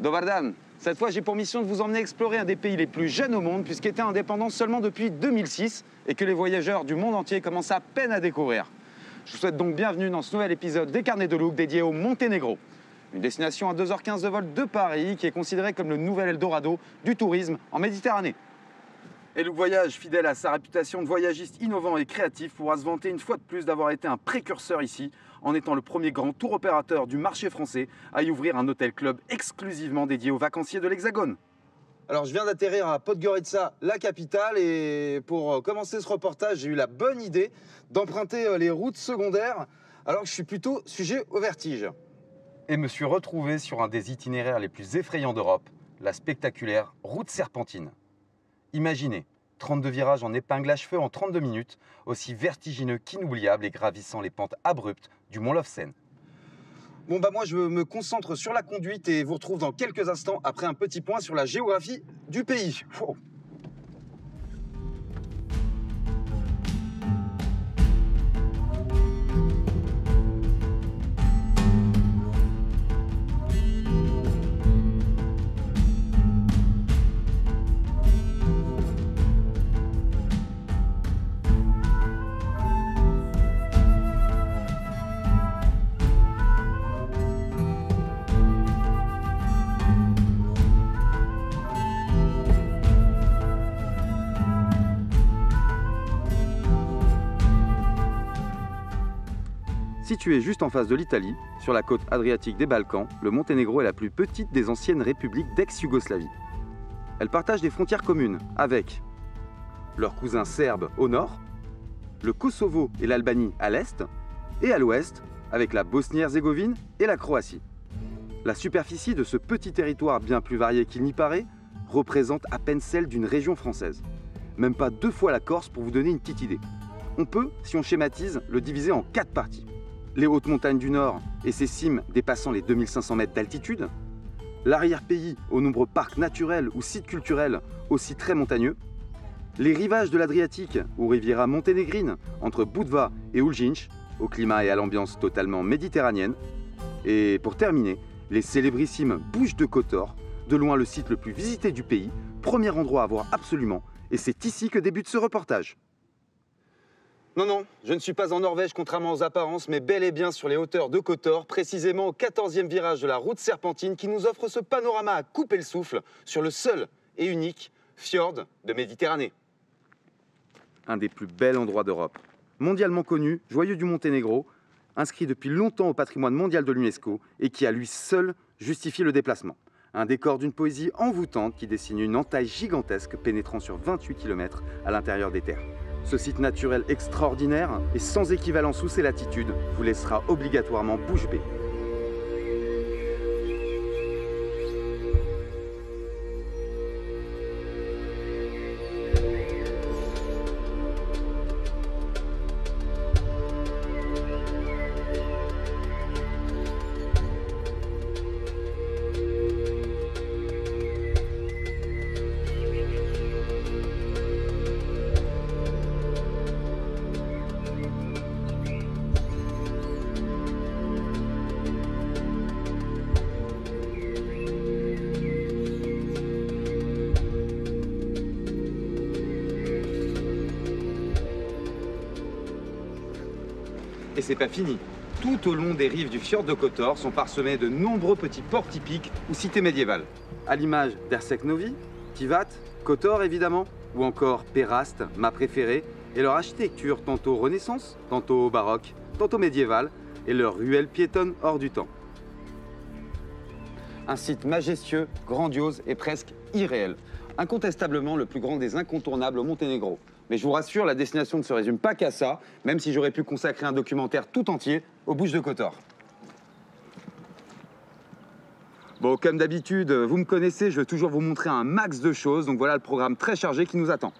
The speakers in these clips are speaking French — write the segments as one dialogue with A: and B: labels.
A: Dobar dan. Cette fois, j'ai pour mission de vous emmener explorer un des pays les plus jeunes au monde, puisqu'il est indépendant seulement depuis 2006 et que les voyageurs du monde entier commencent à peine à découvrir. Je vous souhaite donc bienvenue dans ce nouvel épisode des Carnets de Look dédié au Monténégro. Une destination à 2h15 de vol de Paris qui est considérée comme le nouvel Eldorado du tourisme en Méditerranée. Et Look Voyage, fidèle à sa réputation de voyagiste innovant et créatif, pourra se vanter une fois de plus d'avoir été un précurseur ici, en étant le premier grand tour opérateur du marché français à y ouvrir un hôtel-club exclusivement dédié aux vacanciers de l'Hexagone. Alors je viens d'atterrir à Podgorica, la capitale, et pour commencer ce reportage, j'ai eu la bonne idée d'emprunter les routes secondaires, alors que je suis plutôt sujet au vertige. Et me suis retrouvé sur un des itinéraires les plus effrayants d'Europe, la spectaculaire route serpentine. Imaginez, 32 virages en épingle à cheveux en 32 minutes, aussi vertigineux qu'inoubliables et gravissant les pentes abruptes du Mont Lofsen. Bon moi je me concentre sur la conduite et vous retrouve dans quelques instants après un petit point sur la géographie du pays. Wow. Situé juste en face de l'Italie, sur la côte adriatique des Balkans, le Monténégro est la plus petite des anciennes républiques d'ex-Yougoslavie. Elle partage des frontières communes avec leurs cousins serbes au nord, le Kosovo et l'Albanie à l'est, et à l'ouest avec la Bosnie-Herzégovine et la Croatie. La superficie de ce petit territoire bien plus varié qu'il n'y paraît représente à peine celle d'une région française. Même pas 2 fois la Corse pour vous donner une petite idée. On peut, si on schématise, le diviser en 4 parties. Les hautes montagnes du Nord et ses cimes dépassant les 2500 mètres d'altitude, l'arrière-pays aux nombreux parcs naturels ou sites culturels aussi très montagneux, les rivages de l'Adriatique ou Riviera monténégrine entre Budva et Uljinch, au climat et à l'ambiance totalement méditerranéenne, et pour terminer, les célébrissimes Bouches de Kotor, de loin le site le plus visité du pays, premier endroit à voir absolument, et c'est ici que débute ce reportage. Non, je ne suis pas en Norvège contrairement aux apparences, mais bel et bien sur les hauteurs de Kotor, précisément au 14e virage de la route serpentine qui nous offre ce panorama à couper le souffle sur le seul et unique fjord de Méditerranée. Un des plus bels endroits d'Europe. Mondialement connu, joyeux du Monténégro, inscrit depuis longtemps au patrimoine mondial de l'UNESCO et qui à lui seul justifie le déplacement. Un décor d'une poésie envoûtante qui dessine une entaille gigantesque pénétrant sur 28 km à l'intérieur des terres. Ce site naturel extraordinaire et sans équivalent sous ces latitudes vous laissera obligatoirement bouche bée. Et c'est pas fini. Tout au long des rives du fjord de Kotor sont parsemés de nombreux petits ports typiques ou cités médiévales. À l'image d'Ersek Novi, Tivat, Kotor évidemment, ou encore Perast, ma préférée, et leur architecture tantôt renaissance, tantôt baroque, tantôt médiévale, et leurs ruelles piétonnes hors du temps. Un site majestueux, grandiose et presque irréel. Incontestablement le plus grand des incontournables au Monténégro. Mais je vous rassure, la destination ne se résume pas qu'à ça, même si j'aurais pu consacrer un documentaire tout entier aux Bouches de Kotor. Bon, comme d'habitude, vous me connaissez, je veux toujours vous montrer un max de choses, donc voilà le programme très chargé qui nous attend.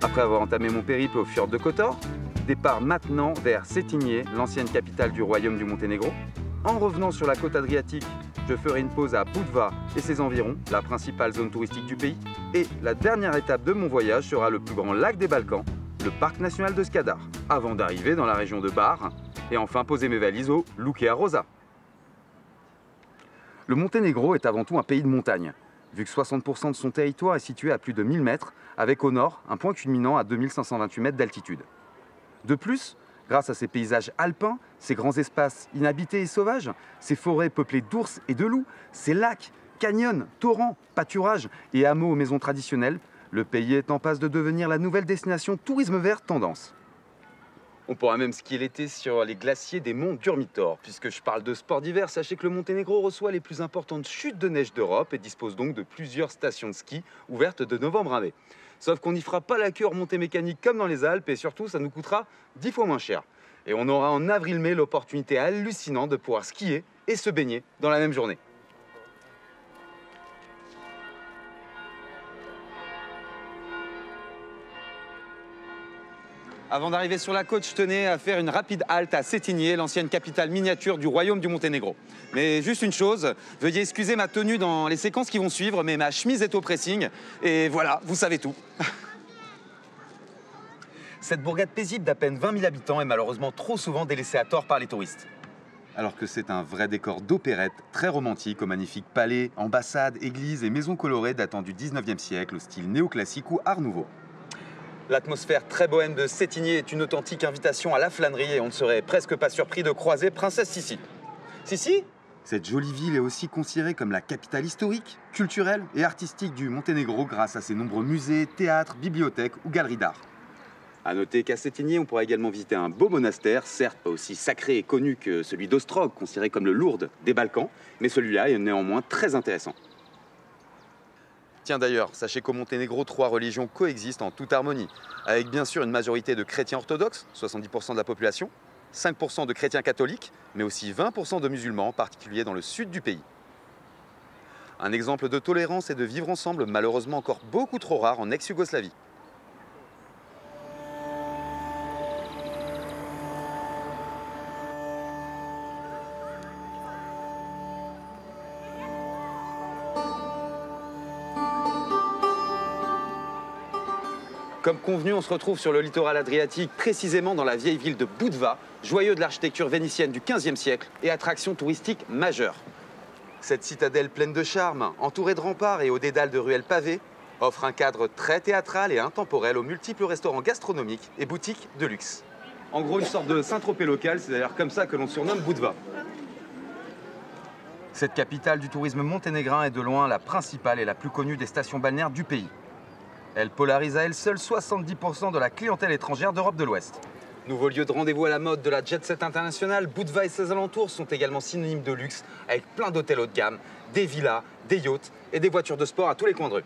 A: Après avoir entamé mon périple au fjord de Kotor, départ maintenant vers Cetinje, l'ancienne capitale du royaume du Monténégro. En revenant sur la côte adriatique, Je ferai une pause à Budva et ses environs, la principale zone touristique du pays. Et la dernière étape de mon voyage sera le plus grand lac des Balkans, le parc national de Skadar, avant d'arriver dans la région de Bar et enfin poser mes valises au Lukea Rosa. Le Monténégro est avant tout un pays de montagne, vu que 60% de son territoire est situé à plus de 1000 mètres, avec au nord un point culminant à 2528 mètres d'altitude. De plus, grâce à ses paysages alpins, ses grands espaces inhabités et sauvages, ses forêts peuplées d'ours et de loups, ses lacs, canyons, torrents, pâturages et hameaux aux maisons traditionnelles, le pays est en passe de devenir la nouvelle destination tourisme vert tendance. On pourra même skier l'été sur les glaciers des monts Durmitor. Puisque je parle de sport d'hiver, sachez que le Monténégro reçoit les plus importantes chutes de neige d'Europe et dispose donc de plusieurs stations de ski ouvertes de novembre à mai. Sauf qu'on n'y fera pas la queue en montée mécanique comme dans les Alpes et surtout ça nous coûtera 10 fois moins cher. Et on aura en avril-mai l'opportunité hallucinante de pouvoir skier et se baigner dans la même journée. Avant d'arriver sur la côte, je tenais à faire une rapide halte à Cetinje, l'ancienne capitale miniature du royaume du Monténégro. Mais juste une chose, veuillez excuser ma tenue dans les séquences qui vont suivre, mais ma chemise est au pressing, et voilà, vous savez tout. Cette bourgade paisible d'à peine 20 000 habitants est malheureusement trop souvent délaissée à tort par les touristes. Alors que c'est un vrai décor d'opérette, très romantique, aux magnifiques palais, ambassades, églises et maisons colorées datant du 19e siècle, au style néoclassique ou art nouveau. L'atmosphère très bohème de Cetinje est une authentique invitation à la flânerie et on ne serait presque pas surpris de croiser Princesse Sissi. Sissi ? Cette jolie ville est aussi considérée comme la capitale historique, culturelle et artistique du Monténégro grâce à ses nombreux musées, théâtres, bibliothèques ou galeries d'art. A noter qu'à Cetinje, on pourra également visiter un beau monastère, certes pas aussi sacré et connu que celui d'Ostrog, considéré comme le Lourdes des Balkans, mais celui-là est néanmoins très intéressant. Tiens d'ailleurs, sachez qu'au Monténégro, 3 religions coexistent en toute harmonie, avec bien sûr une majorité de chrétiens orthodoxes, 70% de la population, 5% de chrétiens catholiques, mais aussi 20% de musulmans, en particulier dans le sud du pays. Un exemple de tolérance et de vivre ensemble, malheureusement encore beaucoup trop rare en ex-Yougoslavie. Comme convenu, on se retrouve sur le littoral adriatique, précisément dans la vieille ville de Budva, joyau de l'architecture vénitienne du XVe siècle et attraction touristique majeure. Cette citadelle pleine de charme, entourée de remparts et au dédale de ruelles pavées, offre un cadre très théâtral et intemporel aux multiples restaurants gastronomiques et boutiques de luxe. En gros, une sorte de Saint-Tropez local, c'est d'ailleurs comme ça que l'on surnomme Budva. Cette capitale du tourisme monténégrin est de loin la principale et la plus connue des stations balnéaires du pays. Elle polarise à elle seule 70% de la clientèle étrangère d'Europe de l'Ouest. Nouveau lieu de rendez-vous à la mode de la jet-set internationale, Budva et ses alentours sont également synonymes de luxe, avec plein d'hôtels haut de gamme, des villas, des yachts et des voitures de sport à tous les coins de rue.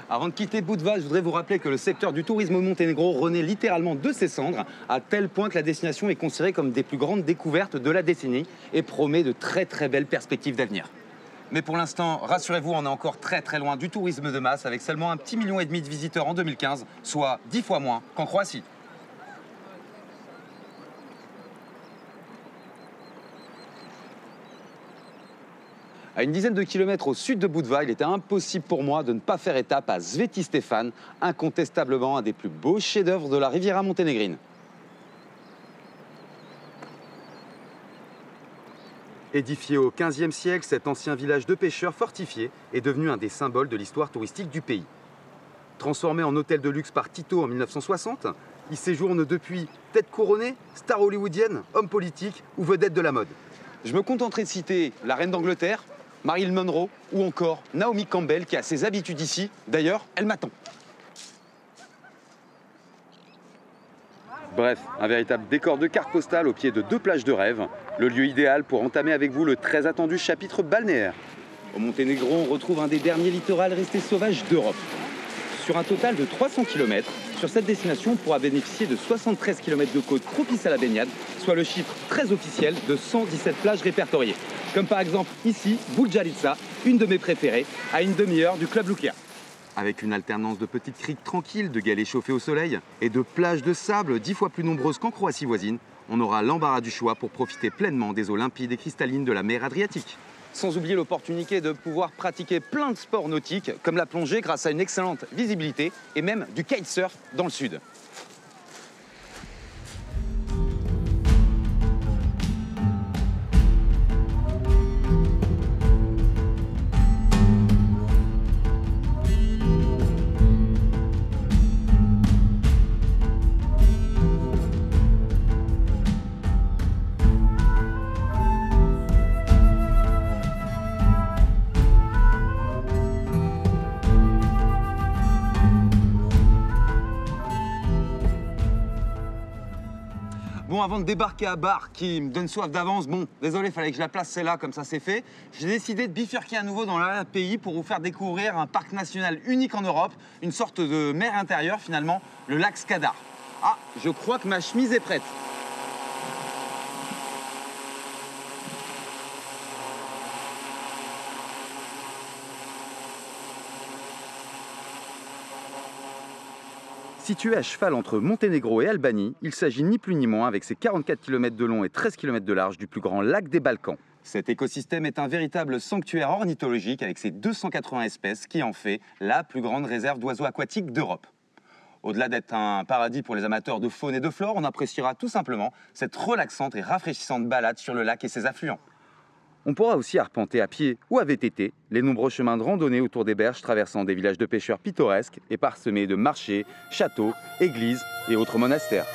A: Avant de quitter Budva, je voudrais vous rappeler que le secteur du tourisme au Monténégro renaît littéralement de ses cendres, à tel point que la destination est considérée comme des plus grandes découvertes de la décennie et promet de très belles perspectives d'avenir. Mais pour l'instant, rassurez-vous, on est encore très loin du tourisme de masse avec seulement 1,5 million de visiteurs en 2015, soit 10 fois moins qu'en Croatie. À une dizaine de kilomètres au sud de Budva, il était impossible pour moi de ne pas faire étape à Sveti Stefan, incontestablement un des plus beaux chefs-d'œuvre de la Riviera monténégrine. Édifié au XVe siècle, cet ancien village de pêcheurs fortifié est devenu un des symboles de l'histoire touristique du pays. Transformé en hôtel de luxe par Tito en 1960, il séjourne depuis tête couronnée, star hollywoodienne, homme politique ou vedette de la mode. Je me contenterai de citer la reine d'Angleterre, Marilyn Monroe ou encore Naomi Campbell qui a ses habitudes ici. D'ailleurs, elle m'attend. Bref, un véritable décor de carte postale au pied de 2 plages de rêve, le lieu idéal pour entamer avec vous le très attendu chapitre balnéaire. Au Monténégro, on retrouve un des derniers littoraux restés sauvages d'Europe. Sur un total de 300 km, sur cette destination, on pourra bénéficier de 73 km de côte propices à la baignade, soit le chiffre très officiel de 117 plages répertoriées. Comme par exemple ici, Buljarica, une de mes préférées, à une demi-heure du club Lukea. Avec une alternance de petites criques tranquilles, de galets chauffés au soleil et de plages de sable 10 fois plus nombreuses qu'en Croatie voisine, on aura l'embarras du choix pour profiter pleinement des eaux limpides et cristallines de la mer Adriatique. Sans oublier l'opportunité de pouvoir pratiquer plein de sports nautiques, comme la plongée grâce à une excellente visibilité et même du kitesurf dans le sud. Bon, avant de débarquer à Bar, qui me donne soif d'avance, bon, désolé, fallait que je la place celle-là, comme ça c'est fait. J'ai décidé de bifurquer à nouveau dans l'arrière-pays pour vous faire découvrir un parc national unique en Europe, une sorte de mer intérieure finalement, le lac Skadar. Ah, je crois que ma chemise est prête. Situé à cheval entre Monténégro et Albanie, il s'agit ni plus ni moins, avec ses 44 km de long et 13 km de large, du plus grand lac des Balkans. Cet écosystème est un véritable sanctuaire ornithologique avec ses 280 espèces qui en fait la plus grande réserve d'oiseaux aquatiques d'Europe. Au-delà d'être un paradis pour les amateurs de faune et de flore, on appréciera tout simplement cette relaxante et rafraîchissante balade sur le lac et ses affluents. On pourra aussi arpenter à pied ou à VTT les nombreux chemins de randonnée autour des berges traversant des villages de pêcheurs pittoresques et parsemés de marchés, châteaux, églises et autres monastères.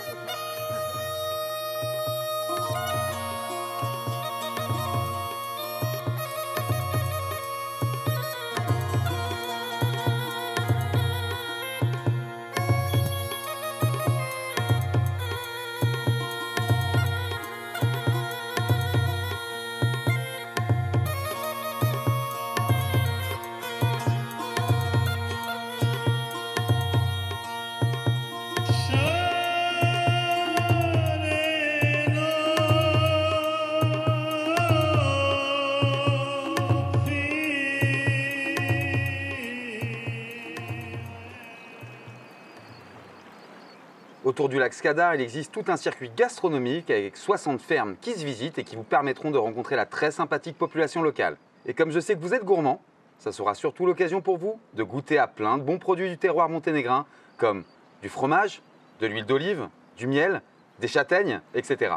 A: Autour du lac Skadar, il existe tout un circuit gastronomique avec 60 fermes qui se visitent et qui vous permettront de rencontrer la très sympathique population locale. Et comme je sais que vous êtes gourmand, ça sera surtout l'occasion pour vous de goûter à plein de bons produits du terroir monténégrin, comme du fromage, de l'huile d'olive, du miel, des châtaignes, etc.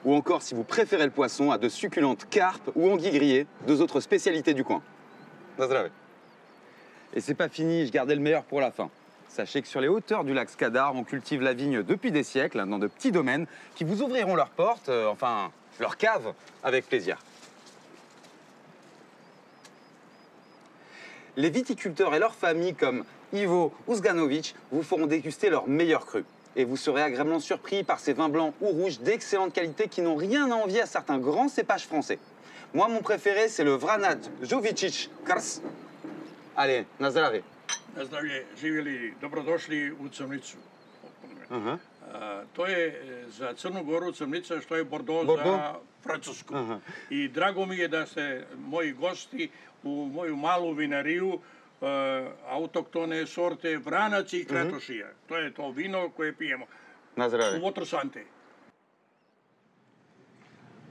A: Ou encore, si vous préférez le poisson, à de succulentes carpes ou anguilles grillées, deux autres spécialités du coin. Et c'est pas fini, je gardais le meilleur pour la fin. Sachez que sur les hauteurs du lac Skadar, on cultive la vigne depuis des siècles dans de petits domaines qui vous ouvriront leurs portes, enfin leurs caves, avec plaisir. Les viticulteurs et leurs familles comme Ivo Uzganovic vous feront déguster leurs meilleurs crus. Et vous serez agréablement surpris par ces vins blancs ou rouges d'excellente qualité qui n'ont rien à envier à certains grands cépages français. Moi, mon préféré, c'est le Vranat Jovicic Kars. Allez, na zdravie.
B: Na zdravlje, živjeli, dobrodošli u Crnicu. To je za Crnu Goru Crnica što je Bordeaux za Francusku. I drago mi je da ste moji gosti u moju malu vinariju autoktone sorte Vranac i Kratošija. To je to vino koje pijemo.
A: Na zdravie.
B: U votre santé.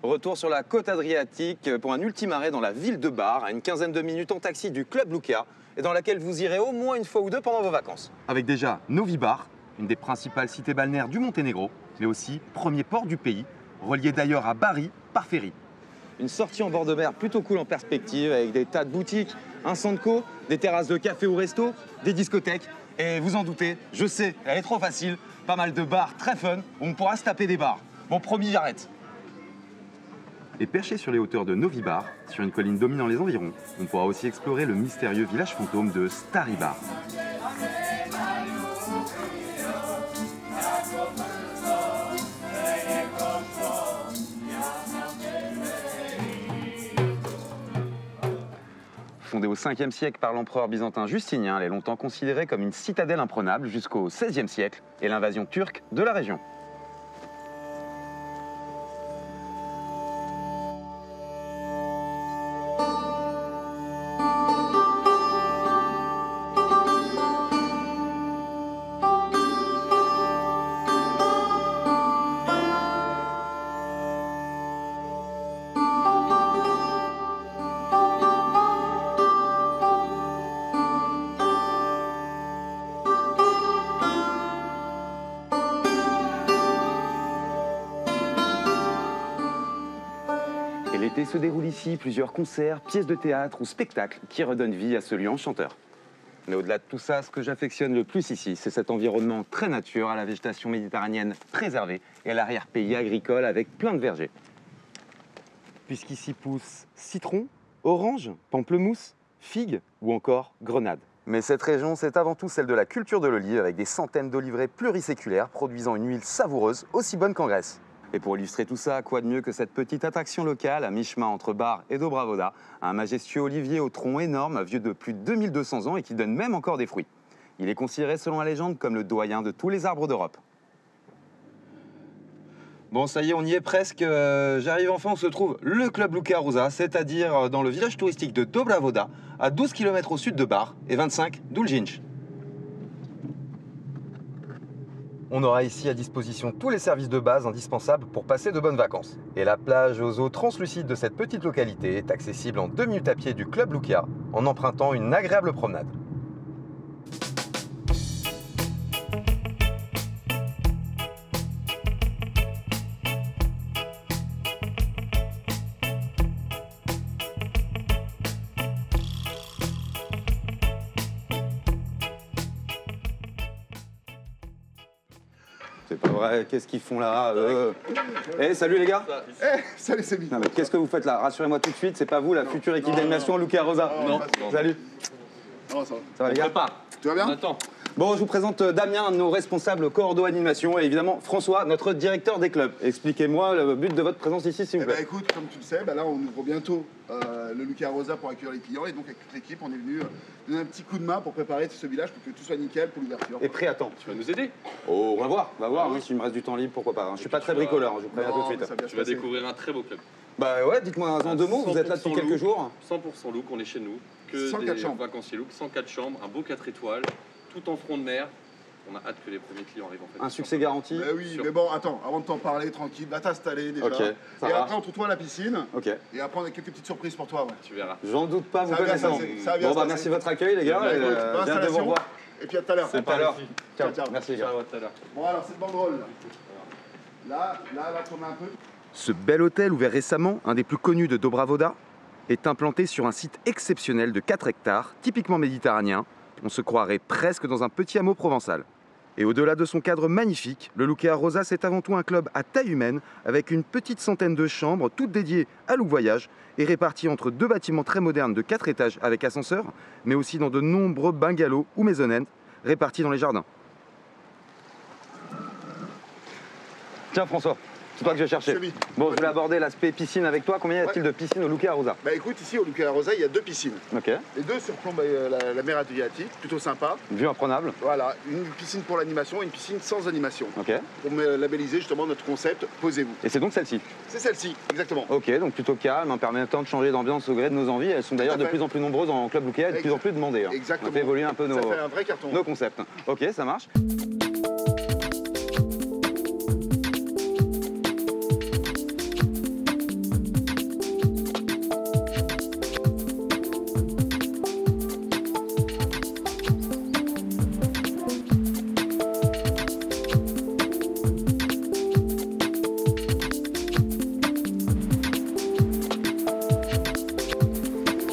A: Retour sur la côte adriatique pour un ultime arrêt dans la ville de Bar, à une quinzaine de minutes en taxi du Club Lucca, et dans laquelle vous irez au moins une fois ou deux pendant vos vacances. Avec déjà Novi Bar, une des principales cités balnéaires du Monténégro, mais aussi premier port du pays, relié d'ailleurs à Bari par ferry. Une sortie en bord de mer plutôt cool en perspective, avec des tas de boutiques, un centre co, des terrasses de café ou resto, des discothèques, et vous en doutez, je sais, elle est trop facile, pas mal de bars très fun, où on pourra se taper des bars. Bon, promis, j'arrête. Et perché sur les hauteurs de Novi Bar, sur une colline dominant les environs, on pourra aussi explorer le mystérieux village fantôme de Stari Bar. Fondée au 5e siècle par l'empereur byzantin Justinien, elle est longtemps considérée comme une citadelle imprenable jusqu'au 16e siècle et l'invasion turque de la région. L'été se déroule ici plusieurs concerts, pièces de théâtre ou spectacles qui redonnent vie à ce lieu enchanteur. Mais au-delà de tout ça, ce que j'affectionne le plus ici, c'est cet environnement très nature, à la végétation méditerranéenne préservée et à l'arrière-pays agricole avec plein de vergers. Puisqu'ici poussent citron, orange, pamplemousse, figues ou encore grenade. Mais cette région, c'est avant tout celle de la culture de l'olive avec des centaines d'oliveraies pluriséculaires produisant une huile savoureuse aussi bonne qu'en Grèce. Et pour illustrer tout ça, quoi de mieux que cette petite attraction locale à mi-chemin entre Bar et Dobravoda, un majestueux olivier au tronc énorme, vieux de plus de 2200 ans et qui donne même encore des fruits. Il est considéré selon la légende comme le doyen de tous les arbres d'Europe. Bon, ça y est, on y est presque. J'arrive enfin, on se trouve le Club Luca Rosa, c'est-à-dire dans le village touristique de Dobravoda, à 12 km au sud de Bar et 25 d'Uljinj. On aura ici à disposition tous les services de base indispensables pour passer de bonnes vacances. Et la plage aux eaux translucides de cette petite localité est accessible en 2 minutes à pied du Club Luca en empruntant une agréable promenade. C'est pas vrai, qu'est-ce qu'ils font là salut les gars.
C: Salut Samy.
A: Non mais qu'est-ce que vous faites là? Rassurez-moi tout de suite, c'est pas vous la future équipe d'animation Luca Rosa?
C: Non.
A: Salut.
C: Non, ça va.
A: Ça va les gars?
C: Tu vas bien?
D: Attends.
A: Bon, je vous présente Damien, un de nos responsables cordo animation, et évidemment François, notre directeur des clubs. Expliquez-moi le but de votre présence ici, s'il vous plaît.
C: Écoute, comme tu le sais, là on ouvre bientôt le Luca Rosa pour accueillir les clients, et donc avec toute l'équipe, on est venu donner un petit coup de main pour préparer ce village pour que tout soit nickel pour l'ouverture.
A: Et prêt à temps.
D: Tu vas nous aider.
A: Oh, on va voir, oui, s'il me reste du temps libre, pourquoi pas. Je suis pas très bricoleur, je vous préviens tout de suite.
D: Tu vas découvrir un très beau club.
A: Bah ouais, dites-moi en 2 mots, vous êtes là depuis quelques jours.
D: 100% look, on est chez nous. Que
C: 104
D: des
C: chambres.
D: vacanciers look, 104 chambres, un beau 4 étoiles, tout en front de mer. On a hâte que les premiers clients arrivent en fait.
A: Un succès garanti.
C: Bah oui,
D: Sûr.
C: mais bon, attends, avant de t'en parler, tranquille, va t'installer déjà.
A: Ok, ça
C: et
A: va.
C: après, on te retrouve à la piscine.
A: Ok.
C: Et après, on a quelques petites surprises pour toi. Ouais.
D: Tu verras.
A: J'en doute pas, vous
C: Ça va bien
A: connaissez.
C: se passer, ça va bien
A: Bon
C: se
A: bah
C: passer.
A: merci de votre accueil les gars,
C: Bah,
A: et,
C: écoute, bonne
A: bien de vous
C: installation.
A: revoir.
C: Et puis à tout à l'heure.
A: À tout à l'heure. Ciao.
C: Ciao.
A: Merci les gars.
D: Ciao, à tout à l'heure.
C: Bon, alors, cette banderole là, tourne un peu.
A: Ce bel hôtel ouvert récemment, un des plus connus de Dobravoda, est implanté sur un site exceptionnel de 4 hectares, typiquement méditerranéen. On se croirait presque dans un petit hameau provençal. Et au-delà de son cadre magnifique, le Luca Rosa, c'est avant tout un club à taille humaine, avec une petite centaine de chambres, toutes dédiées à Look Voyage, et réparties entre 2 bâtiments très modernes de 4 étages avec ascenseur, mais aussi dans de nombreux bungalows ou maisonnettes, répartis dans les jardins. Tiens François, c'est toi que je cherchais.
C: Celui.
A: Bon, je voulais aborder l'aspect piscine avec toi. Combien y a-t-il de piscines au Luca Rosa?
C: Bah écoute, ici au Luca Rosa, il y a 2 piscines.
A: Ok.
C: Les 2 surplombent la mer Adriatique, plutôt sympa.
A: Vue imprenable.
C: Voilà, une piscine pour l'animation et une piscine sans animation.
A: Ok.
C: Pour labelliser justement notre concept, posez-vous.
A: Et c'est donc celle-ci.
C: C'est celle-ci, exactement.
A: Ok, donc plutôt calme, en permettant de changer d'ambiance au gré de nos envies. Elles sont d'ailleurs
C: Tout à
A: de
C: fait.
A: plus en plus nombreuses en club Luca et de plus en plus demandées.
C: Exactement.
A: On fait évoluer un peu
C: Ça fait un vrai carton.
A: nos concepts. Ok, ça marche.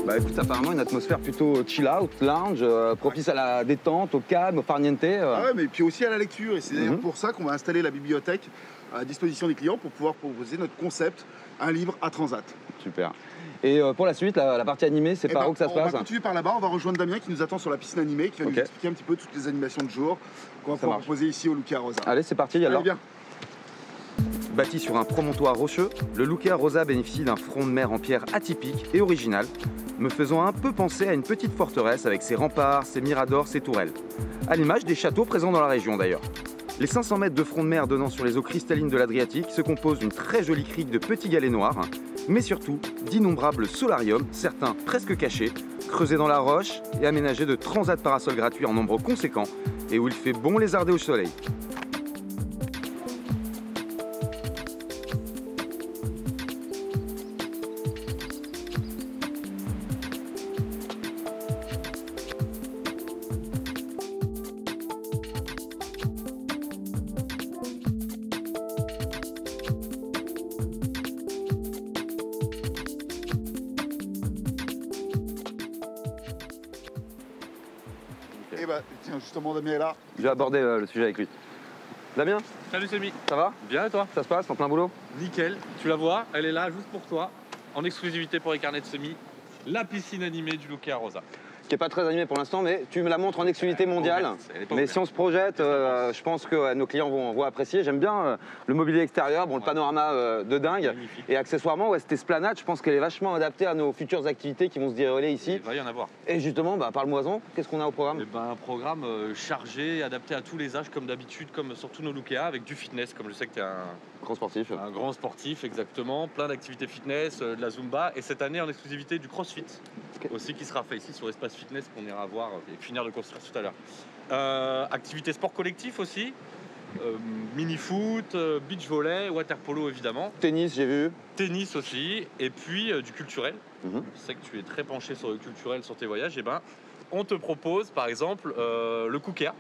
A: Bah écoute, apparemment une atmosphère plutôt chill out, lounge, propice à la détente, au calme, au farniente.
C: Ah ouais, mais puis aussi à la lecture. Et c'est d'ailleurs
A: Mhm.
C: pour ça qu'on va installer la bibliothèque à disposition des clients pour pouvoir proposer notre concept, un livre à transat.
A: Super. Et pour la suite, la partie animée, c'est
C: Eh
A: par
C: ben,
A: où que ça se
C: on
A: passe?
C: va continuer par là-bas, on va rejoindre Damien qui nous attend sur la piscine animée, qui va
A: Ok.
C: nous expliquer un petit peu toutes les animations de jour qu'on va
A: Ça
C: pouvoir
A: marche.
C: proposer ici au Luca Rosa.
A: Allez, c'est parti
C: Allez,
A: alors.
C: bien.
A: Bâti sur un promontoire rocheux, le Luca Rosa bénéficie d'un front de mer en pierre atypique et original, me faisant un peu penser à une petite forteresse avec ses remparts, ses miradors, ses tourelles. À l'image des châteaux présents dans la région d'ailleurs. Les 500 mètres de front de mer donnant sur les eaux cristallines de l'Adriatique se composent d'une très jolie crique de petits galets noirs, mais surtout d'innombrables solariums, certains presque cachés, creusés dans la roche et aménagés de transats parasols gratuits en nombre conséquent et où il fait bon lézarder au soleil.
C: Tiens, justement, Damien est là.
A: Je vais aborder le sujet avec lui. Damien,
D: Salut Semi.
A: ça va?
D: Bien et toi?
A: Ça se passe en plein boulot?
D: Nickel. Tu la vois, elle est là juste pour toi, en exclusivité pour les carnets de Semi. La piscine animée du Luca Rosa.
A: Qui n'est pas très animé pour l'instant, mais tu me la montres en exclusivité mondiale. Mais si on se projette, je pense que nos clients vont apprécier. J'aime bien le mobilier extérieur, bon, le panorama de dingue.
D: Magnifique.
A: Et accessoirement, cette esplanade, je pense qu'elle est vachement adaptée à nos futures activités qui vont se dérouler ici.
D: Il va y en avoir.
A: Et justement, parle-moi-en, qu'est-ce qu'on a au programme?
D: Un programme chargé, adapté à tous les âges comme d'habitude, comme sur tous nos Luca, avec du fitness, comme je sais que tu es
A: Grand sportif.
D: un grand sportif, exactement. Plein d'activités fitness, de la Zumba. Et cette année, en exclusivité, du CrossFit.
A: Ok.
D: Aussi qui sera fait ici sur l'espace fitness qu'on ira voir et finir de construire tout à l'heure. Activité sport collectif aussi. Mini-foot, beach volley, water polo évidemment.
A: Tennis, j'ai vu.
D: Tennis aussi. Et puis du culturel.
A: Mhm.
D: Je sais que tu es très penché sur le culturel, sur tes voyages. Et on te propose par exemple le koukia.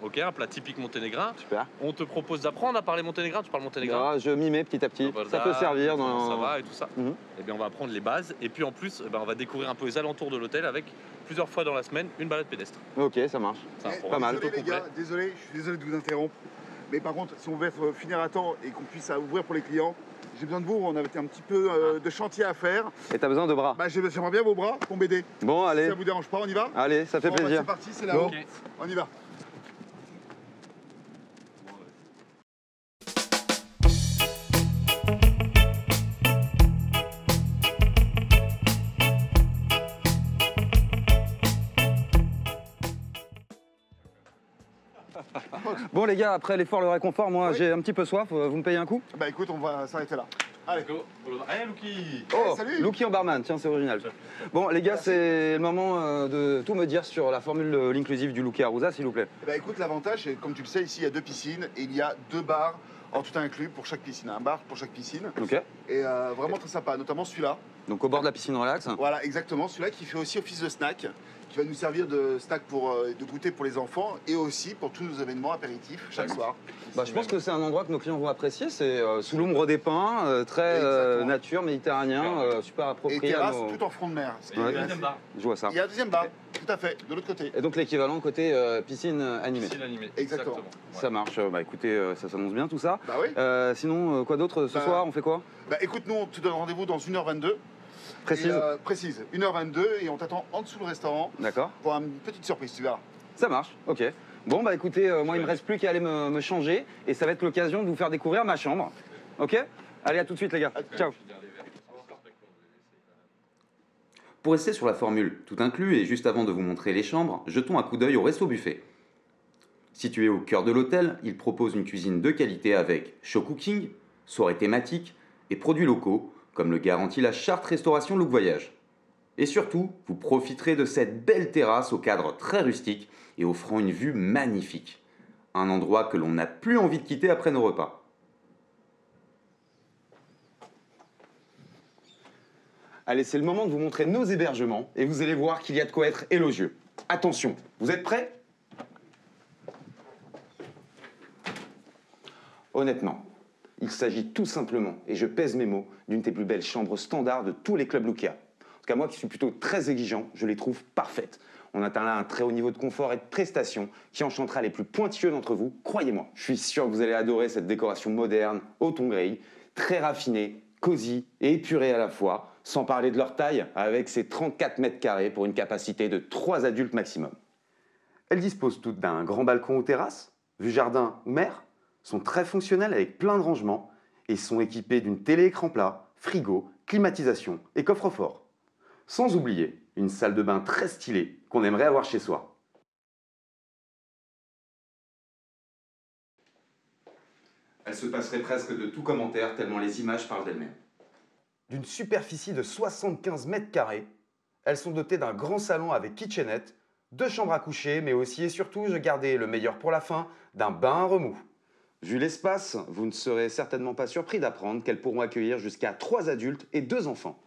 A: Ok,
D: Un plat typique monténégrin.
A: super.
D: On te propose d'apprendre à parler monténégrin. Tu parles monténégrin?
A: Ah, je m'y mets petit à petit.
D: Voilà,
A: Ça peut servir dans...
D: Ça va et tout ça.
A: Mhm.
D: Et bien on va apprendre les bases. Et puis en plus, on va découvrir un peu les alentours de l'hôtel avec plusieurs fois dans la semaine une balade pédestre.
A: Ok, ça marche.
D: C'est un
C: Eh,
D: programme
A: pas mal.
D: plutôt
C: Désolé les
D: complet.
C: gars, désolé, je suis désolé de vous interrompre. Mais par contre, si on veut finir à temps et qu'on puisse ouvrir pour les clients, j'ai besoin de vous, on avait un petit peu de chantier à faire.
A: Et t'as besoin de bras?
C: J'aimerais bien vos bras pour m'aider.
A: Bon,
C: Si
A: allez.
C: ça vous dérange pas, on y va?
A: Allez, ça fait
C: Bon,
A: plaisir.
C: C'est parti, c'est là-haut.
D: Ok.
C: On y va.
A: Bon les gars, après l'effort, le réconfort, moi
C: Oui.
A: j'ai un petit peu soif, vous me payez un coup?
C: Bah écoute, on va s'arrêter là. Allez.
D: Allez Luki.
A: Oh,
C: salut.
A: Luki en barman, tiens c'est original. Bon les gars, c'est le moment de tout me dire sur la formule de l'inclusive du Luca Rosa, s'il vous plaît.
C: Bah écoute, l'avantage, c'est comme tu le sais, ici il y a 2 piscines et il y a 2 bars en tout inclus pour chaque piscine. Un bar pour chaque piscine.
A: Ok.
C: Et vraiment très sympa, notamment celui-là.
A: Donc au bord de la piscine relax.
C: Voilà, exactement. Celui-là qui fait aussi office de snack, qui va nous servir de snack de goûter pour les enfants et aussi pour tous nos événements apéritifs chaque soir.
A: Je pense que c'est un endroit que nos clients vont apprécier, c'est sous l'ombre des pins, très
C: Exactement.
A: nature, méditerranéen, super
C: Et
A: approprié à
C: terrasse
A: nos...
C: tout en front de mer. Ce qui
A: Ouais.
C: est assez-
A: Je vois ça.
C: Il y a un deuxième bar, tout à fait, de l'autre côté.
A: Et donc l'équivalent côté piscine animée.
D: Piscine animée.
C: Exactement.
A: Ça marche, écoutez, ça s'annonce bien tout ça.
C: Bah oui.
A: Sinon, quoi d'autre ce
C: Bah,
A: soir, on fait quoi?
C: Bah écoute, nous on te donne rendez-vous dans 1h22.
A: Précise.
C: Et, précise, 1h22 et on t'attend en dessous le restaurant
A: D'accord.
C: pour une petite surprise, tu verras.
A: Ça marche, ok. Bon, écoutez, moi, il me reste plus qu'à aller me changer et ça va être l'occasion de vous faire découvrir ma chambre. Ok? Allez, à tout de suite, les gars. Ciao. Pour rester sur la formule tout inclus et juste avant de vous montrer les chambres, jetons un coup d'œil au resto buffet. Situé au cœur de l'hôtel, il propose une cuisine de qualité avec show cooking, soirées thématiques et produits locaux, comme le garantit la charte restauration Look Voyage. Et surtout, vous profiterez de cette belle terrasse au cadre très rustique et offrant une vue magnifique. Un endroit que l'on n'a plus envie de quitter après nos repas. Allez, c'est le moment de vous montrer nos hébergements et vous allez voir qu'il y a de quoi être élogieux. Attention, vous êtes prêts? Honnêtement, il s'agit tout simplement, et je pèse mes mots, d'une des plus belles chambres standards de tous les clubs Luca. En tout cas, moi qui suis plutôt très exigeant, je les trouve parfaites. On atteint là un très haut niveau de confort et de prestation qui enchantera les plus pointilleux d'entre vous, croyez-moi. Je suis sûr que vous allez adorer cette décoration moderne, au ton gris, très raffinée, cosy et épurée à la fois, sans parler de leur taille, avec ses 34 mètres carrés pour une capacité de 3 adultes maximum. Elles disposent toutes d'un grand balcon ou terrasse, vue jardin ou mer, sont très fonctionnelles avec plein de rangements et sont équipées d'une télé-écran plat, frigo, climatisation et coffre-fort. Sans oublier une salle de bain très stylée qu'on aimerait avoir chez soi. Elle se passerait presque de tout commentaire tellement les images parlent d'elles-mêmes. D'une superficie de 75 mètres carrés, elles sont dotées d'un grand salon avec kitchenette, 2 chambres à coucher, mais aussi et surtout, je gardais le meilleur pour la fin, d'un bain à remous. Vu l'espace, vous ne serez certainement pas surpris d'apprendre qu'elles pourront accueillir jusqu'à 3 adultes et 2 enfants.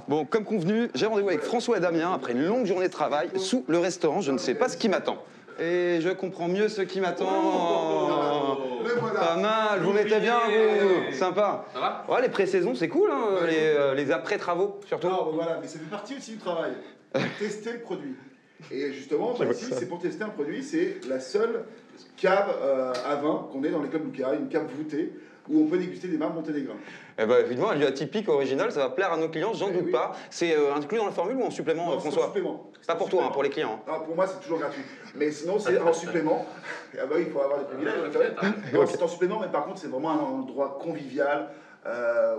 A: Bon, comme convenu, j'ai rendez-vous avec François et Damien après une longue journée de travail sous le restaurant. Je ne sais pas ce qui m'attend. Et je comprends mieux ce qui m'attend.
C: Le voilà.
A: Pas mal, vous mettez bien, vous. Sympa.
D: Ça va?
A: Ouais, les pré-saisons, c'est cool, hein, les après-travaux, surtout.
C: Non, voilà, mais ça fait partie aussi du travail. Tester le produit. Et justement, bah, ici, c'est pour tester un produit, c'est la seule cave à vin qu'on ait dans les clubs Lucas, une cave voûtée, où on peut déguster des vins monténégrins.
A: Eh ben, évidemment, un lieu atypique, original, ça va plaire à nos clients, j'en doute pas. C'est inclus dans la formule ou en supplément,
C: Non,
A: François?
C: en supplément.
A: Pas pour toi, hein, pour les clients.
C: Ah, pour moi, c'est toujours gratuit. Mais sinon, c'est en supplément. Ah bah oui, il faut avoir des privilèges. Non, c'est en supplément, mais par contre, c'est vraiment un endroit convivial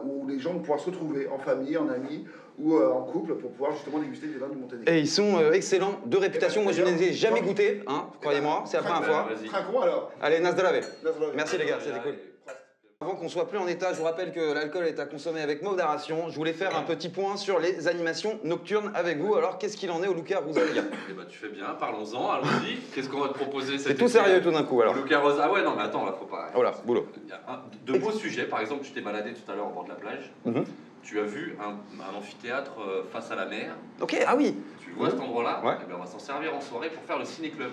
C: où les gens vont pouvoir se retrouver en famille, en amis ou en couple pour pouvoir justement déguster des vins du Monténégro.
A: Et ils sont excellents, de réputation. Moi, je ne les ai jamais goûtés, hein, croyez-moi, c'est la première fois.
C: Trinquons alors.
A: Allez, Nazdrave.
C: Nazdrave.
A: Merci les gars, c'était cool. Avant qu'on soit plus en état, je vous rappelle que l'alcool est à consommer avec modération. Je voulais faire un petit point sur les animations nocturnes avec vous. Alors, qu'est-ce qu'il en est au Lucas Rosa, les gars?
D: Eh ben, tu fais bien, parlons-en, allons-y. Qu'est-ce qu'on va te proposer cet
A: C'est tout
D: été
A: sérieux tout d'un coup, alors.
D: Lucas Rosa, ah ouais, non, mais attends, là, faut pas.
A: Oh là, boulot.
D: Il y a de beaux sujets, par exemple, tu t'es baladé tout à l'heure au bord de la plage. Tu as vu un amphithéâtre face à la mer.
A: Ok, ah oui.
D: Tu vois cet endroit-là?
A: Ouais.
D: Eh ben, on va s'en servir en soirée pour faire le ciné-club.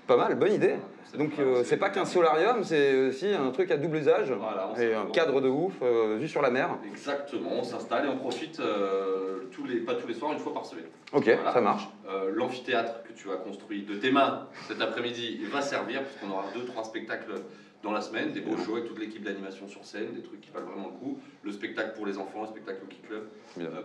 A: Pas mal, bonne idée. Donc c'est pas qu'un solarium, c'est aussi un truc à double usage.
D: Voilà,
A: et un cadre de ouf, vue sur la mer.
D: Exactement, on s'installe et on profite pas tous les soirs, une fois par semaine.
A: Ok,
D: Voilà.
A: ça marche.
D: L'amphithéâtre que tu as construit de tes mains cet après-midi va servir, puisqu'on aura 2-3 spectacles dans la semaine, des beaux shows avec toute l'équipe d'animation sur scène, des trucs qui valent vraiment le coup. Le spectacle pour les enfants, le spectacle au Hockey Club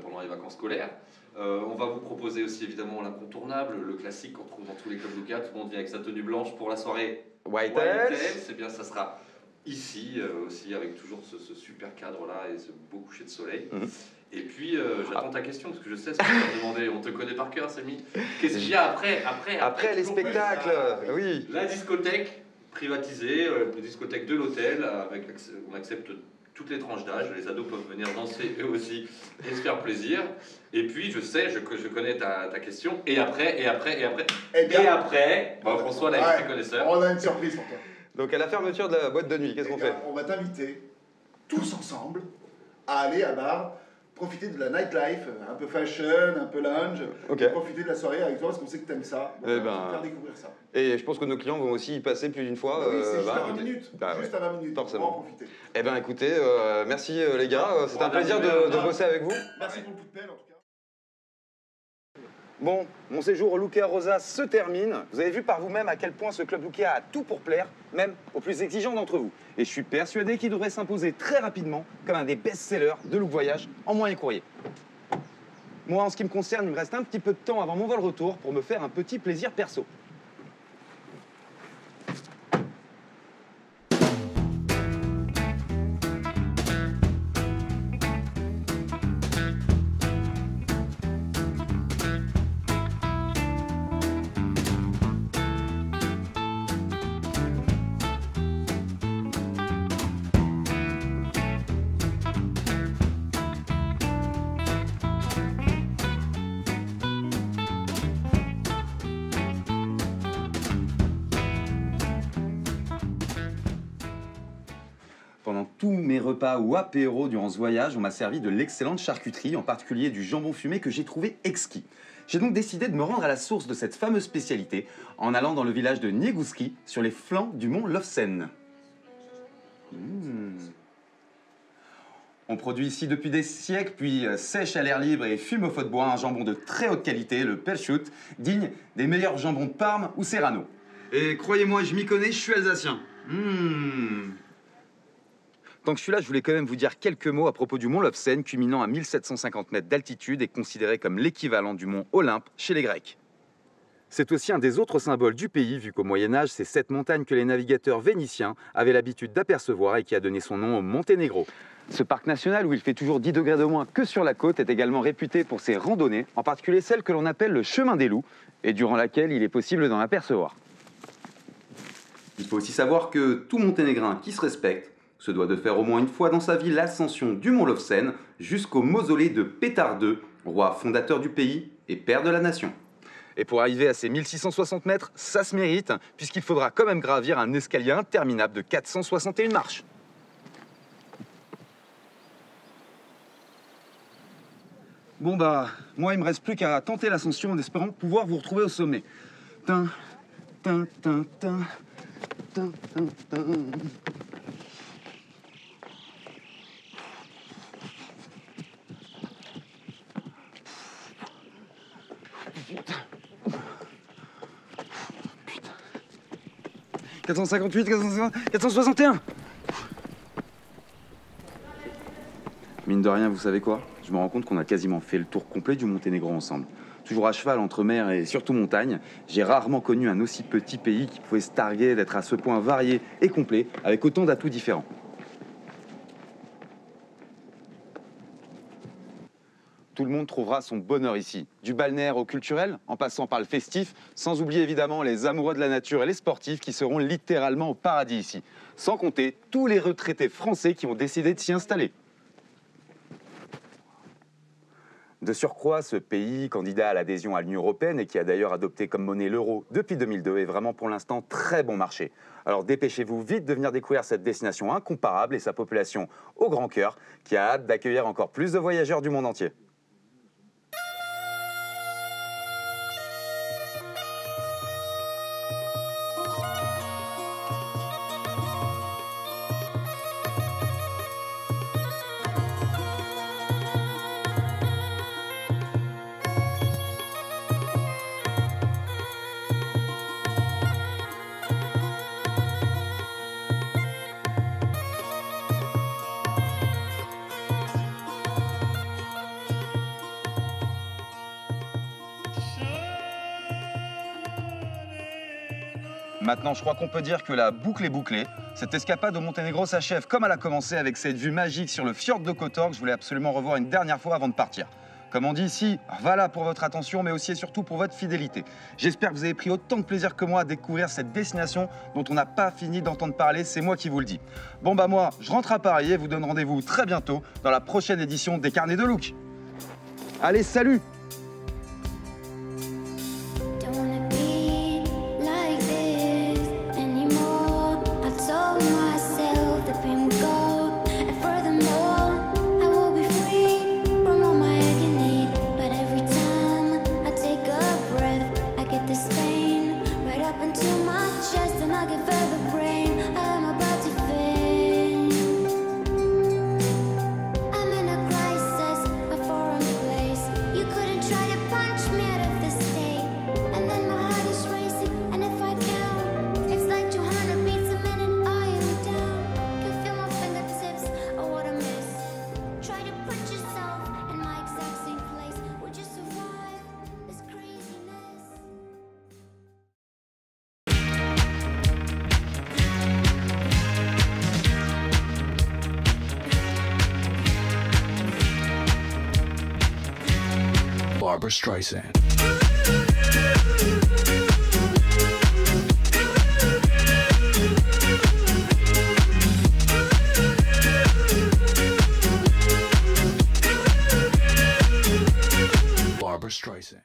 D: pendant les vacances scolaires. On va vous proposer aussi évidemment l'incontournable, le classique qu'on trouve dans tous les clubs Lucas. Tout le monde vient avec sa tenue blanche pour la soirée
A: White
D: Whitetail.
A: Tails.
D: C'est bien, ça sera ici aussi avec toujours ce super cadre là et ce beau coucher de soleil. Et puis j'attends ta question parce que je sais ce que tu vas demander. On te connaît par cœur, Samy. Qu'est-ce qu'il y a après
A: Les spectacles, oui.
D: La discothèque privatisée, la discothèque de l'hôtel, on accepte toutes les tranches d'âge, les ados peuvent venir danser eux aussi et se faire plaisir. Et puis je sais, je connais ta question. Et après, bon, François l'a été connaisseur.
C: On a une surprise pour toi.
A: Donc à la fermeture de la boîte de nuit, qu'est-ce qu'on fait?
C: On va t'inviter tous ensemble à aller à Bar, profiter de la nightlife, un peu fashion, un peu lounge, profiter de la soirée avec toi parce qu'on sait que t'aimes ça. Donc on va te faire découvrir ça.
A: Et je pense que nos clients vont aussi y passer plus d'une fois.
C: Oui, c'est juste à 20 minutes. Juste à 20 minutes.
A: Forcément.
C: On va en profiter.
A: Eh bien écoutez, merci les gars, c'était un plaisir de bosser avec vous.
C: Merci pour le coup de pelle en tout cas.
A: Bon, mon séjour au Lucas Rosa se termine. Vous avez vu par vous-même à quel point ce club Lucas a tout pour plaire, même aux plus exigeants d'entre vous. Et je suis persuadé qu'il devrait s'imposer très rapidement comme un des best-sellers de Look Voyage en moyen courrier. Moi, en ce qui me concerne, il me reste un petit peu de temps avant mon vol retour pour me faire un petit plaisir perso. Pendant tous mes repas ou apéros durant ce voyage, on m'a servi de l'excellente charcuterie, en particulier du jambon fumé que j'ai trouvé exquis. J'ai donc décidé de me rendre à la source de cette fameuse spécialité en allant dans le village de Nieguski, sur les flancs du mont Lofsen. On produit ici depuis des siècles, puis sèche à l'air libre et fume au feu de bois un jambon de très haute qualité, le Perschut, digne des meilleurs jambons de Parme ou Serrano. Et croyez-moi, je m'y connais, je suis alsacien. Tant que je suis là, je voulais quand même vous dire quelques mots à propos du mont Lofsen, culminant à 1750 mètres d'altitude et considéré comme l'équivalent du mont Olympe chez les Grecs. C'est aussi un des autres symboles du pays, vu qu'au Moyen-Âge, c'est cette montagne que les navigateurs vénitiens avaient l'habitude d'apercevoir et qui a donné son nom au Monténégro. Ce parc national, où il fait toujours 10 degrés de moins que sur la côte, est également réputé pour ses randonnées, en particulier celle que l'on appelle le chemin des loups, et durant laquelle il est possible d'en apercevoir. Il faut aussi savoir que tout Monténégrin qui se respecte se doit de faire au moins une fois dans sa vie l'ascension du mont Lofsen jusqu'au mausolée de Pétard II, roi fondateur du pays et père de la nation. Et pour arriver à ces 1660 mètres, ça se mérite, puisqu'il faudra quand même gravir un escalier interminable de 461 marches. Bon bah, moi il me reste plus qu'à tenter l'ascension en espérant pouvoir vous retrouver au sommet. Tin, tin, tin, tin, tin, tin, tin. 458, 461. Mine de rien, vous savez quoi? Je me rends compte qu'on a quasiment fait le tour complet du Monténégro ensemble. Toujours à cheval entre mer et surtout montagne, j'ai rarement connu un aussi petit pays qui pouvait se targuer d'être à ce point varié et complet, avec autant d'atouts différents. Tout le monde trouvera son bonheur ici, du balnéaire au culturel, en passant par le festif, sans oublier évidemment les amoureux de la nature et les sportifs qui seront littéralement au paradis ici. Sans compter tous les retraités français qui ont décidé de s'y installer. De surcroît, ce pays, candidat à l'adhésion à l'Union européenne et qui a d'ailleurs adopté comme monnaie l'euro depuis 2002, est vraiment pour l'instant très bon marché. Alors dépêchez-vous vite de venir découvrir cette destination incomparable et sa population au grand cœur, qui a hâte d'accueillir encore plus de voyageurs du monde entier. Maintenant, je crois qu'on peut dire que la boucle est bouclée. Cette escapade au Monténégro s'achève comme elle a commencé, avec cette vue magique sur le fjord de Kotor que je voulais absolument revoir une dernière fois avant de partir. Comme on dit ici, voilà pour votre attention, mais aussi et surtout pour votre fidélité. J'espère que vous avez pris autant de plaisir que moi à découvrir cette destination dont on n'a pas fini d'entendre parler, c'est moi qui vous le dis. Bon bah moi, je rentre à Paris et vous donne rendez-vous très bientôt dans la prochaine édition des Carnets de Look. Allez, salut!
E: Barbra Streisand. Barbra Streisand.